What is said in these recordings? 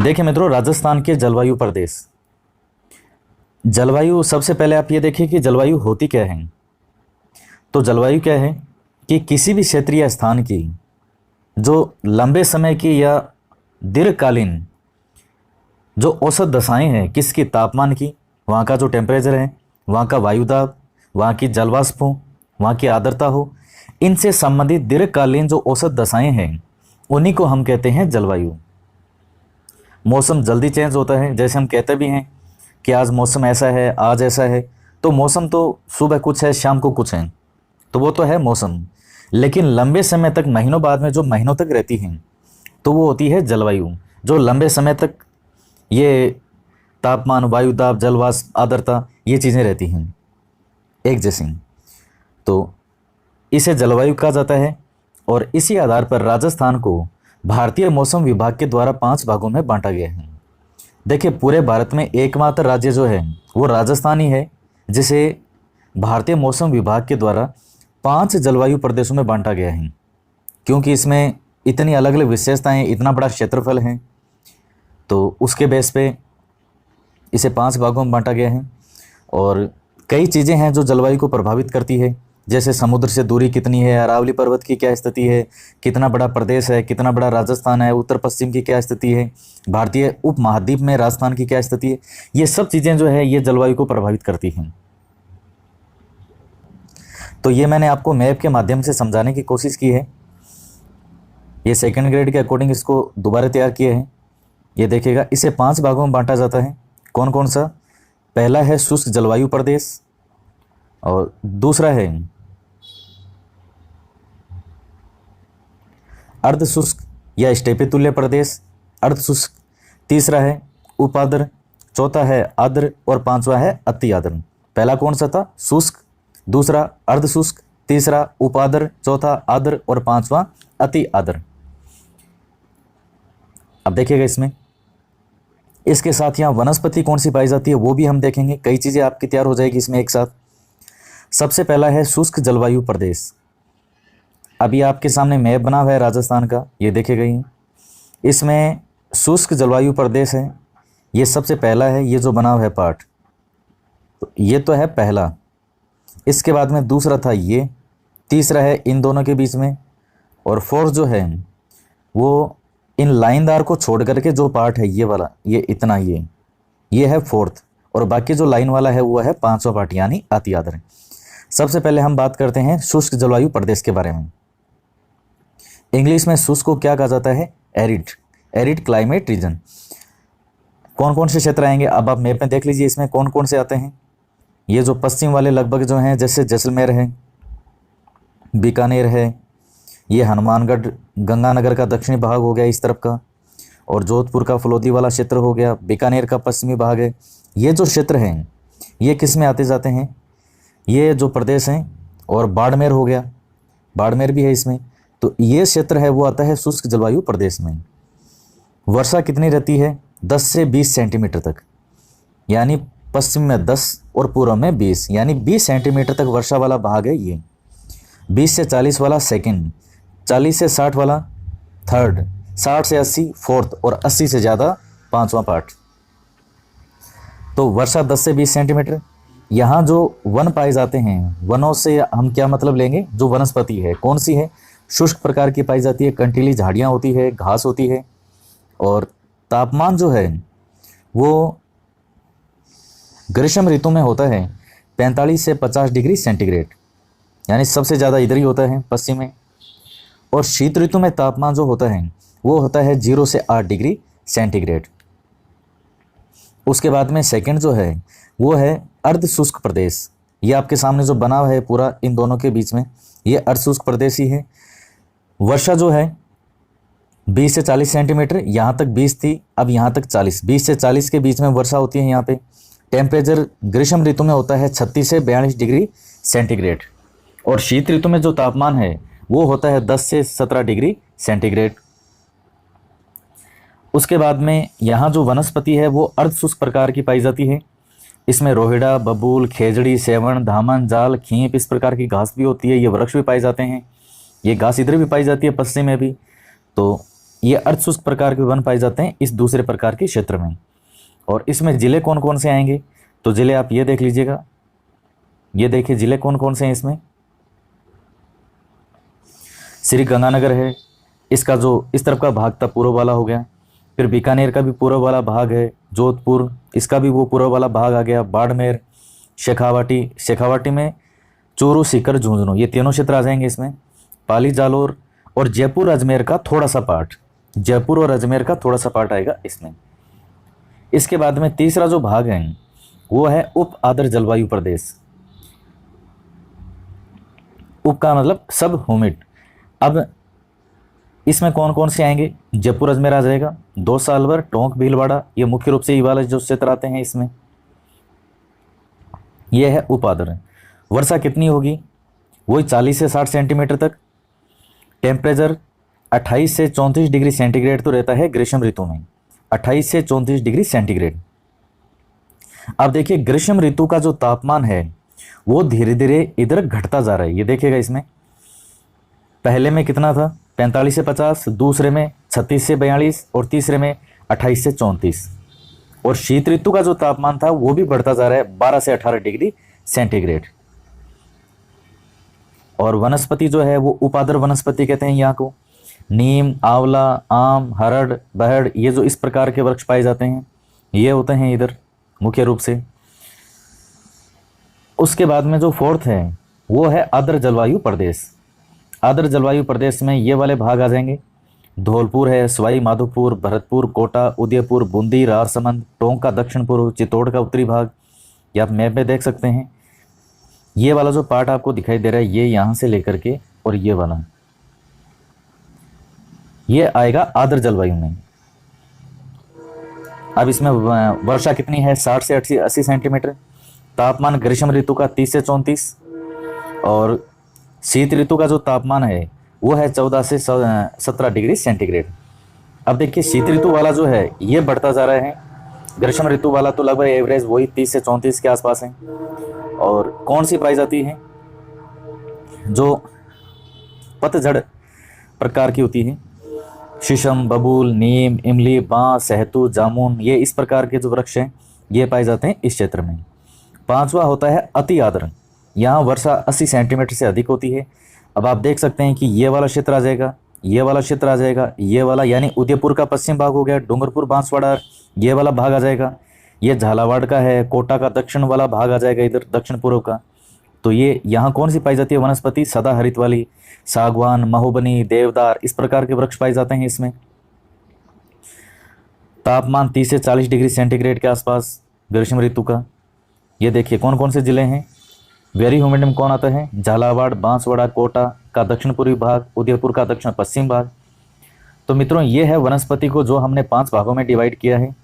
देखिए मित्रों, राजस्थान के जलवायु प्रदेश। जलवायु, सबसे पहले आप ये देखिए कि जलवायु होती क्या है। तो जलवायु क्या है कि किसी भी क्षेत्रीय स्थान की जो लंबे समय की या दीर्घकालीन जो औसत दशाएं हैं, किसकी, तापमान की, वहाँ का जो टेम्परेचर है, वहाँ का वायुदाब, वहाँ की जलवाष्प हो, वहाँ की आर्द्रता हो, इनसे संबंधित दीर्घकालीन जो औसत दशाएं हैं उन्हीं को हम कहते हैं जलवायु। मौसम जल्दी चेंज होता है, जैसे हम कहते भी हैं कि आज मौसम ऐसा है, आज ऐसा है, तो मौसम तो सुबह कुछ है, शाम को कुछ है, तो वो तो है मौसम। लेकिन लंबे समय तक, महीनों बाद में जो महीनों तक रहती हैं, तो वो होती है जलवायु। जो लंबे समय तक ये तापमान, वायुदाब, जलवाष्प, आर्द्रता, ये चीज़ें रहती हैं एक जैसी, तो इसे जलवायु कहा जाता है। और इसी आधार पर राजस्थान को भारतीय मौसम विभाग के द्वारा 5 भागों में बांटा गया है। देखिए, पूरे भारत में एकमात्र राज्य जो है वो राजस्थान ही है, जिसे भारतीय मौसम विभाग के द्वारा 5 जलवायु प्रदेशों में बांटा गया है। क्योंकि इसमें इतनी अलग अलग विशेषताएं, इतना बड़ा क्षेत्रफल है, तो उसके बेस पे इसे 5 भागों में बांटा गया है। और कई चीज़ें हैं जो जलवायु को प्रभावित करती है, जैसे समुद्र से दूरी कितनी है, अरावली पर्वत की क्या स्थिति है, कितना बड़ा प्रदेश है, कितना बड़ा राजस्थान है, उत्तर पश्चिम की क्या स्थिति है, भारतीय उप महाद्वीप में राजस्थान की क्या स्थिति है। ये सब चीज़ें जो है ये जलवायु को प्रभावित करती हैं। तो ये मैंने आपको मैप के माध्यम से समझाने की कोशिश की है। ये सेकंड ग्रेड के अकॉर्डिंग इसको दोबारा तैयार किए हैं। ये देखिएगा, इसे 5 भागों में बांटा जाता है। कौन कौन सा? पहला है शुष्क जलवायु प्रदेश, और दूसरा है अर्ध शुष्क या स्टेपी तुल्य प्रदेश, अर्ध शुष्क। तीसरा है उपाद्र, चौथा है आर्द्र, और पांचवा है अति आर्द्र। पहला कौन सा था? शुष्क, दूसरा अर्ध शुष्क, तीसरा उपाद्र, चौथा आर्द्र और पांचवा अति आर्द्र। अब देखिएगा, इसमें इसके साथ यहाँ वनस्पति कौन सी पाई जाती है वो भी हम देखेंगे। कई चीज़ें आपकी तैयार हो जाएगी इसमें एक साथ। सबसे पहला है शुष्क जलवायु प्रदेश। अभी आपके सामने मैप बना हुआ है राजस्थान का, ये देखेगा ही। इसमें शुष्क जलवायु प्रदेश है, ये सबसे पहला है, ये जो बना हुआ है पार्ट, तो ये तो है पहला। इसके बाद में दूसरा था ये, तीसरा है इन दोनों के बीच में, और फोर्थ जो है वो इन लाइनदार को छोड़ करके जो पार्ट है ये वाला, ये इतना, ये है फोर्थ, और बाकी जो लाइन वाला है वो है 5वां पार्ट, यानी अति आर्द्र। सबसे पहले हम बात करते हैं शुष्क जलवायु प्रदेश के बारे में। इंग्लिश में शुष्क को क्या कहा जाता है? Arid, arid climate reason. कौन कौन से क्षेत्र आएंगे अब आप मैप में देख लीजिए, इसमें कौन कौन से आते हैं। ये जो पश्चिम वाले लगभग जो हैं, जैसे जैसलमेर है, बीकानेर है, ये हनुमानगढ़ गंगानगर का दक्षिणी भाग हो गया इस तरफ का, और जोधपुर का फलोदी वाला क्षेत्र हो गया, बीकानेर का पश्चिमी भाग है। ये जो क्षेत्र हैं ये किस में आते जाते हैं? ये जो प्रदेश हैं, और बाड़मेर हो गया, बाड़मेर भी है इसमें, तो ये क्षेत्र है वो आता है शुष्क जलवायु प्रदेश में। वर्षा कितनी रहती है? 10 से 20 सेंटीमीटर तक, यानी पश्चिम में 10 और पूर्व में 20, यानी 20 सेंटीमीटर तक वर्षा वाला भाग है ये। 20 से 40 वाला सेकंड, 40 से 60 वाला थर्ड, 60 से 80 फोर्थ, और 80 से ज़्यादा 5वां पार्ट। तो वर्षा 10 से 20 सेंटीमीटर। यहाँ जो वन पाए जाते हैं, वनों से हम क्या मतलब लेंगे? जो वनस्पति है कौन सी है? शुष्क प्रकार की पाई जाती है, कंटीली झाड़ियाँ होती है, घास होती है, और तापमान जो है वो ग्रीष्म ऋतु में होता है 45 से 50 डिग्री सेंटीग्रेड, यानी सबसे ज़्यादा इधर ही होता है पश्चिम में। और शीत ऋतु में तापमान जो होता है वो होता है 0 से 8 डिग्री सेंटीग्रेड। उसके बाद में सेकंड जो है वो है अर्ध शुष्क प्रदेश। ये आपके सामने जो बना हुआ है पूरा इन दोनों के बीच में, ये अर्ध शुष्क प्रदेश ही है। वर्षा जो है 20 से 40 सेंटीमीटर, यहाँ तक 20 थी, अब यहाँ तक 40, 20 से 40 के बीच में वर्षा होती है यहाँ पे। टेम्परेचर ग्रीष्म ऋतु में होता है 36 से 42 डिग्री सेंटीग्रेड, और शीत ऋतु में जो तापमान है वो होता है 10 से 17 डिग्री सेंटीग्रेड। उसके बाद में यहाँ जो वनस्पति है वो अर्ध शुष्क प्रकार की पाई जाती है। इसमें रोहिड़ा, बबूल, खेजड़ी, सेवण, धामन, जाल, खींप, इस प्रकार की घास भी होती है। ये वृक्ष भी पाए जाते हैं। ये घास इधर भी पाई जाती है, पश्चिम में भी। तो ये अर्धशुष्क प्रकार के वन पाए जाते हैं इस दूसरे प्रकार के क्षेत्र में। और इसमें जिले कौन कौन से आएंगे, तो जिले आप ये देख लीजिएगा, ये देखिए जिले कौन कौन से हैं इसमें। श्री गंगानगर है, इसका जो इस तरफ का भाग था पूर्व वाला हो गया। फिर बीकानेर का भी पूर्व वाला भाग है, जोधपुर इसका भी वो पूर्व वाला भाग आ गया, बाड़मेर, शेखावाटी, शेखावाटी में चूरू, सीकर, झुंझुनू, ये तीनों क्षेत्र आ जाएंगे इसमें। पाली, जालोर और जयपुर अजमेर का थोड़ा सा पार्ट, जयपुर और अजमेर का थोड़ा सा पार्ट आएगा इसमें। इसके बाद में तीसरा जो भाग है वो है उप आर्द्र जलवायु प्रदेश। उप का मतलब सब ह्यूमिड। अब इसमें कौन कौन से आएंगे, जयपुर अजमेर आ जाएगा, दो सालवर, टोंक, भीलवाड़ा, ये मुख्य रूप से ये वाले जो क्षेत्र आते हैं इसमें। यह है उप आर्द्र। वर्षा कितनी होगी, वही 40 से 60 सेंटीमीटर तक। टेम्परेचर 28 से 34 डिग्री सेंटीग्रेड तो रहता है ग्रीष्म ऋतु में, 28 से 34 डिग्री सेंटीग्रेड। अब देखिए ग्रीष्म ऋतु का जो तापमान है वो धीरे धीरे इधर घटता जा रहा है। ये देखिएगा इसमें पहले में कितना था 45 से 50, दूसरे में 36 से 42 और तीसरे में 28 से 34। और शीत ऋतु का जो तापमान था वो भी बढ़ता जा रहा है 12 से 18 डिग्री सेंटीग्रेड। और वनस्पति जो है वो उपादर वनस्पति कहते हैं यहाँ को। नीम, आंवला, आम, हरड़, बहड़, ये जो इस प्रकार के वृक्ष पाए जाते हैं ये होते हैं इधर मुख्य रूप से। उसके बाद में जो फोर्थ है वो है आर्द्र जलवायु प्रदेश। आर्द्र जलवायु प्रदेश में ये वाले भाग आ जाएंगे, धौलपुर है, सवाई माधोपुर, भरतपुर, कोटा, उदयपुर, बूंदी, राजसमंद, टोंक का दक्षिण पूर्व, चित्तौड़ का उत्तरी भाग। ये आप मैप में देख सकते हैं। ये वाला जो पार्ट आपको दिखाई दे रहा है ये यहाँ से लेकर के और ये वाला ये आएगा आर्द्र जलवायु में। अब इसमें वर्षा कितनी है 60 से 80 सेंटीमीटर। तापमान ग्रीष्म ऋतु का 30 से 34 और शीत ऋतु का जो तापमान है वो है 14 से 17 डिग्री सेंटीग्रेड। अब देखिए शीत ऋतु वाला जो है ये बढ़ता जा रहा है, ग्रीष्म ऋतु वाला तो लगभग एवरेज वही 30 से 34 के आसपास है। और कौन सी पाई जाती है, जो पतझड़ प्रकार की होती है, शीशम, बबूल, नीम, इमली, बांस, सहतू, जामुन, ये इस प्रकार के जो वृक्ष हैं ये पाए जाते हैं इस क्षेत्र में। पांचवा होता है अति आर्द्र। यहाँ वर्षा 80 सेंटीमीटर से अधिक होती है। अब आप देख सकते हैं कि ये वाला क्षेत्र आ जाएगा, ये वाला क्षेत्र आ जाएगा, ये वाला यानी उदयपुर का पश्चिम भाग हो गया, डूंगरपुर, बांसवाड़ा, ये वाला भाग आ जाएगा, ये झालावाड़ का है, कोटा का दक्षिण वाला भाग आ जाएगा इधर दक्षिण पूर्व का। तो ये यहाँ कौन सी पाई जाती है वनस्पति, सदाहरित वाली, सागवान, महोबनी, देवदार, इस प्रकार के वृक्ष पाए जाते हैं इसमें। तापमान 30 से 40 डिग्री सेंटीग्रेड के आसपास ग्रीष्म ऋतु का। ये देखिए कौन कौन से जिले हैं, वेरी ह्यूमिड में कौन आता है, झालावाड़, बांसवाड़ा, कोटा का दक्षिण पूर्वी भाग, उदयपुर का दक्षिण पश्चिम भाग। तो मित्रों ये है वनस्पति को जो हमने 5 भागों में डिवाइड किया है।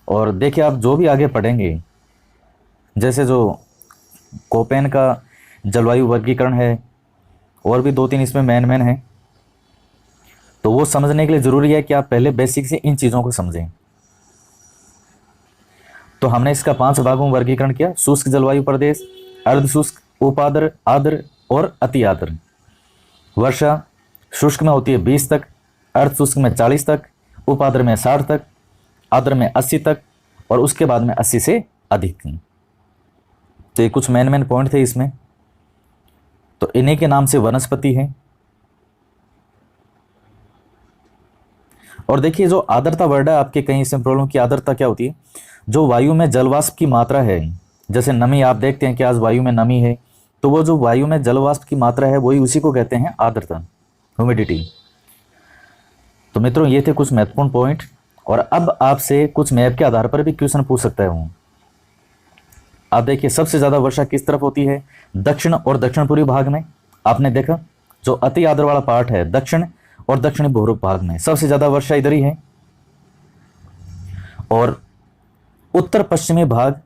और देखिए आप जो भी आगे पढ़ेंगे, जैसे जो कोपेन का जलवायु वर्गीकरण है और भी 2-3 इसमें मेन है, तो वो समझने के लिए ज़रूरी है कि आप पहले बेसिक से इन चीज़ों को समझें। तो हमने इसका 5 भागों में वर्गीकरण किया, शुष्क जलवायु प्रदेश, अर्धशुष्क, उपाद्र, आर्द्र और अति आर्द्र। वर्षा शुष्क में होती है 20 तक, अर्धशुष्क में 40 तक, उपाद्र में 60 तक, आर्द्र में 80 तक और उसके बाद में 80 से अधिक। तो ये कुछ मेन पॉइंट थे इसमें। तो इन्हीं के नाम से वनस्पति है। और देखिए जो आर्द्रता वर्ड है आपके कहीं इसमें प्रॉब्लम की, आर्द्रता क्या होती है, जो वायु में जलवाष्प की मात्रा है, जैसे नमी आप देखते हैं कि आज वायु में नमी है, तो वो जो वायु में जलवाष्प की मात्रा है वही उसी को कहते हैं आर्द्रता, ह्यूमिडिटी। तो मित्रों ये थे कुछ महत्वपूर्ण पॉइंट। और अब आपसे कुछ मैप के आधार पर भी क्वेश्चन पूछ सकता है वो। आप देखिए सबसे ज़्यादा वर्षा किस तरफ होती है, दक्षिण और दक्षिण पूर्वी भाग में। आपने देखा जो अति आर्द्र वाला पार्ट है दक्षिण और दक्षिणी पूर्व भाग में सबसे ज़्यादा वर्षा इधर ही है। और उत्तर पश्चिमी भाग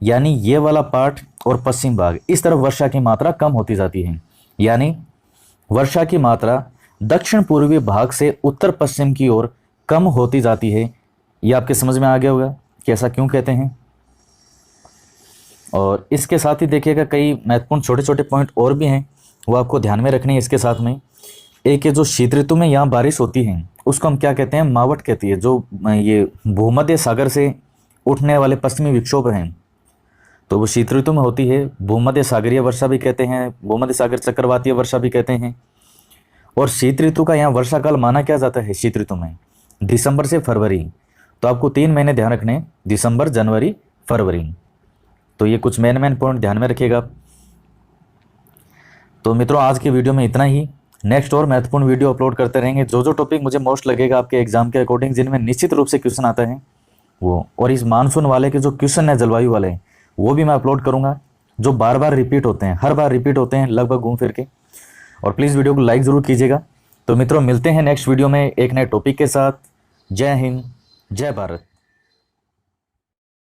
यानी ये वाला पार्ट और पश्चिम भाग, इस तरफ वर्षा की मात्रा कम होती जाती है। यानी वर्षा की मात्रा दक्षिण पूर्वी भाग से उत्तर पश्चिम की ओर कम होती जाती है। ये आपके समझ में आ गया होगा कि ऐसा क्यों कहते हैं। और इसके साथ ही देखिएगा कई महत्वपूर्ण छोटे छोटे पॉइंट और भी हैं, वो आपको ध्यान में रखने हैं इसके साथ में, एक ये जो शीत ऋतु में यहाँ बारिश होती है उसको हम क्या कहते हैं, मावट कहती है। जो ये भूमध्य सागर से उठने वाले पश्चिमी विक्षोभ हैं तो वो शीत ऋतु में होती है। भूमध्य सागरीय वर्षा भी कहते हैं, भूमध्य सागर चक्रवातीय वर्षा भी कहते हैं। और शीत ऋतु का यहाँ वर्षा काल माना क्या जाता है शीत ऋतु में, दिसंबर से फरवरी। तो आपको 3 महीने ध्यान रखने हैं, दिसंबर, जनवरी, फरवरी। तो ये कुछ मेन पॉइंट ध्यान में रखिएगा। तो मित्रों आज की वीडियो में इतना ही। नेक्स्ट और महत्वपूर्ण वीडियो अपलोड करते रहेंगे। जो जो टॉपिक मुझे मोस्ट लगेगा आपके एग्जाम के अकॉर्डिंग, जिनमें निश्चित रूप से क्वेश्चन आता है वो, और इस मानसून वाले के जो क्वेश्चन है जलवायु वाले, वो भी मैं अपलोड करूंगा, जो बार बार रिपीट होते हैं, हर बार रिपीट होते हैं लगभग घूम फिर के। और प्लीज़ वीडियो को लाइक ज़रूर कीजिएगा। तो मित्रों मिलते हैं नेक्स्ट वीडियो में एक नए टॉपिक के साथ। जय हिंद, जय भारत।